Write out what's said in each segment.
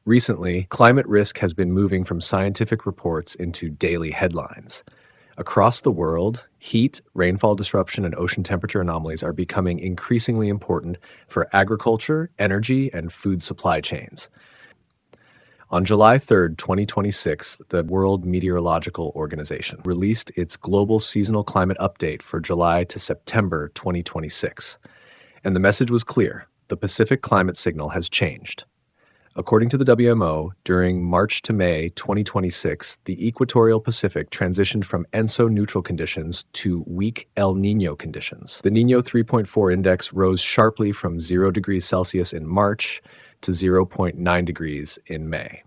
Recently, climate risk has been moving from scientific reports into daily headlines. Across the world, heat, rainfall disruption, and ocean temperature anomalies are becoming increasingly important for agriculture, energy, and food supply chains. On July 3rd, 2026, the World Meteorological Organization released its global seasonal climate update for July to September 2026. And the message was clear: the Pacific climate signal has changed. According to the WMO, during March to May 2026, the equatorial Pacific transitioned from ENSO neutral conditions to weak El Nino conditions. The Niño 3.4 index rose sharply from 0 degrees Celsius in March to 0.9 degrees in May.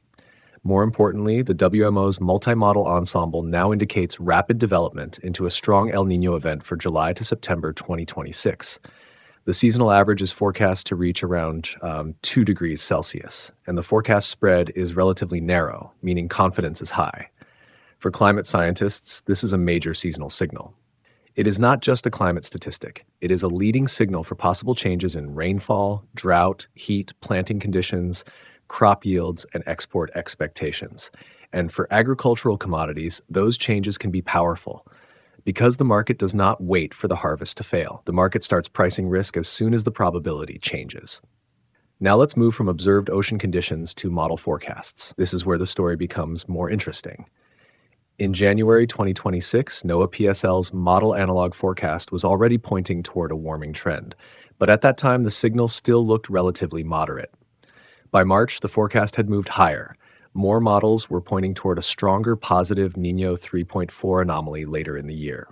More importantly, the WMO's multi-model ensemble now indicates rapid development into a strong El Nino event for July to September 2026. The seasonal average is forecast to reach around 2 degrees Celsius, and the forecast spread is relatively narrow, meaning confidence is high. For climate scientists, this is a major seasonal signal. It is not just a climate statistic. It is a leading signal for possible changes in rainfall, drought, heat, planting conditions, crop yields, and export expectations. And for agricultural commodities, those changes can be powerful. Because the market does not wait for the harvest to fail, the market starts pricing risk as soon as the probability changes. Now let's move from observed ocean conditions to model forecasts. This is where the story becomes more interesting. In January 2026, NOAA PSL's model analog forecast was already pointing toward a warming trend, but at that time the signal still looked relatively moderate. By March, the forecast had moved higher. More models were pointing toward a stronger positive Niño 3.4 anomaly later in the year.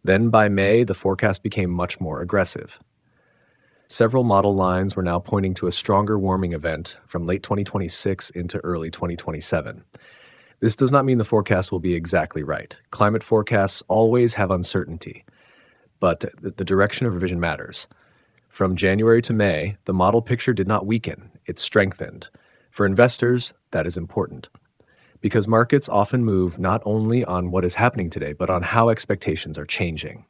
Then by May, the forecast became much more aggressive. Several model lines were now pointing to a stronger warming event from late 2026 into early 2027. This does not mean the forecast will be exactly right. Climate forecasts always have uncertainty, but the direction of revision matters. From January to May, the model picture did not weaken, it strengthened. For investors, that is important, because markets often move not only on what is happening today, but on how expectations are changing.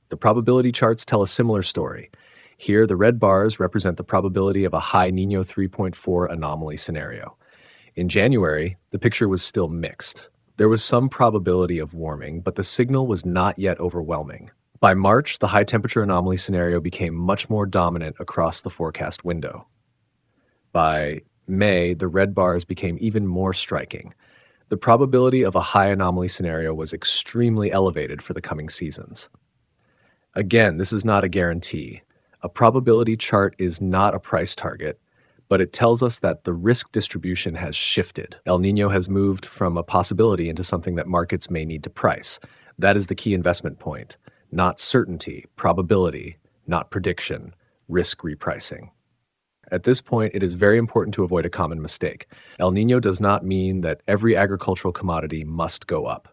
The probability charts tell a similar story. Here, the red bars represent the probability of a high Niño 3.4 anomaly scenario. In January, the picture was still mixed. There was some probability of warming, but the signal was not yet overwhelming. By March, the high temperature anomaly scenario became much more dominant across the forecast window. By May, the red bars became even more striking. The probability of a high anomaly scenario was extremely elevated for the coming seasons. Again, this is not a guarantee. A probability chart is not a price target, but it tells us that the risk distribution has shifted. El Niño has moved from a possibility into something that markets may need to price. That is the key investment point. Not certainty, probability, not prediction, risk repricing. At this point, it is very important to avoid a common mistake. El Niño does not mean that every agricultural commodity must go up.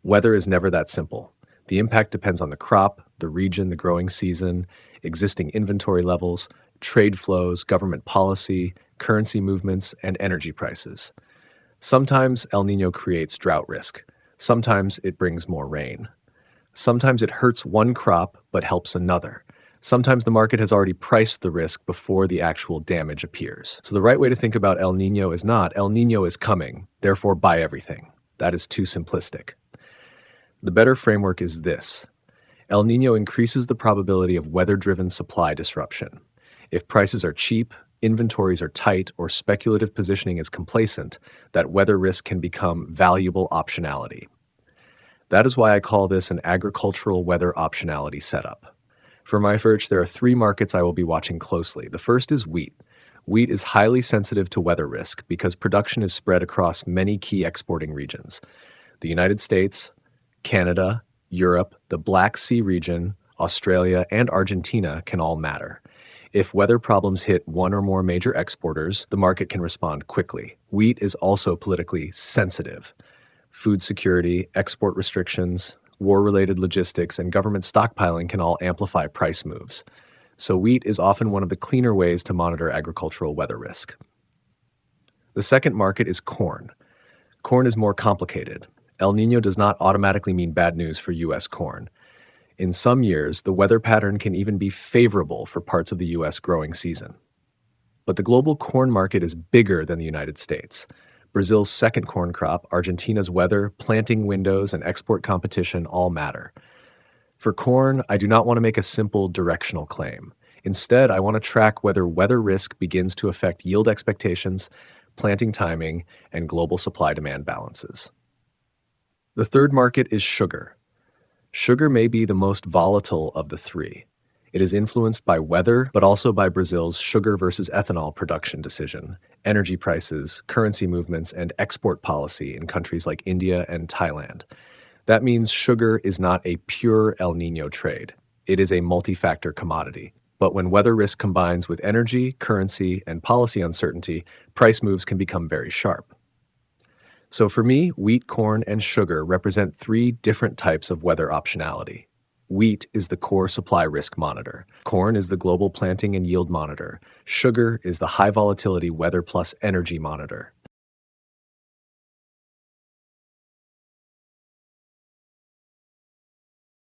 Weather is never that simple. The impact depends on the crop, the region, the growing season, existing inventory levels, trade flows, government policy, currency movements, and energy prices. Sometimes El Niño creates drought risk. Sometimes it brings more rain. Sometimes it hurts one crop but helps another. Sometimes the market has already priced the risk before the actual damage appears. So the right way to think about El Niño is not, El Niño is coming, therefore buy everything. That is too simplistic. The better framework is this. El Niño increases the probability of weather-driven supply disruption. If prices are cheap, inventories are tight, or speculative positioning is complacent, that weather risk can become valuable optionality. That is why I call this an agricultural weather optionality setup. For my research, there are three markets I will be watching closely. The first is wheat. Wheat is highly sensitive to weather risk because production is spread across many key exporting regions. The United States, Canada, Europe, the Black Sea region, Australia, and Argentina can all matter. If weather problems hit one or more major exporters, the market can respond quickly. Wheat is also politically sensitive. Food security, export restrictions, war-related logistics, and government stockpiling can all amplify price moves. So wheat is often one of the cleaner ways to monitor agricultural weather risk. The second market is corn. Corn is more complicated. El Niño does not automatically mean bad news for U.S. corn. In some years, the weather pattern can even be favorable for parts of the U.S. growing season. But the global corn market is bigger than the United States. Brazil's second corn crop, Argentina's weather, planting windows, and export competition all matter. For corn, I do not want to make a simple directional claim. Instead, I want to track whether weather risk begins to affect yield expectations, planting timing, and global supply-demand balances. The third market is sugar. Sugar may be the most volatile of the three. It is influenced by weather, but also by Brazil's sugar versus ethanol production decision, energy prices, currency movements, and export policy in countries like India and Thailand. That means sugar is not a pure El Nino trade. It is a multi-factor commodity. But when weather risk combines with energy, currency, and policy uncertainty, price moves can become very sharp. So for me, wheat, corn, and sugar represent three different types of weather optionality. Wheat is the core supply risk monitor. Corn is the global planting and yield monitor. Sugar is the high volatility weather plus energy monitor.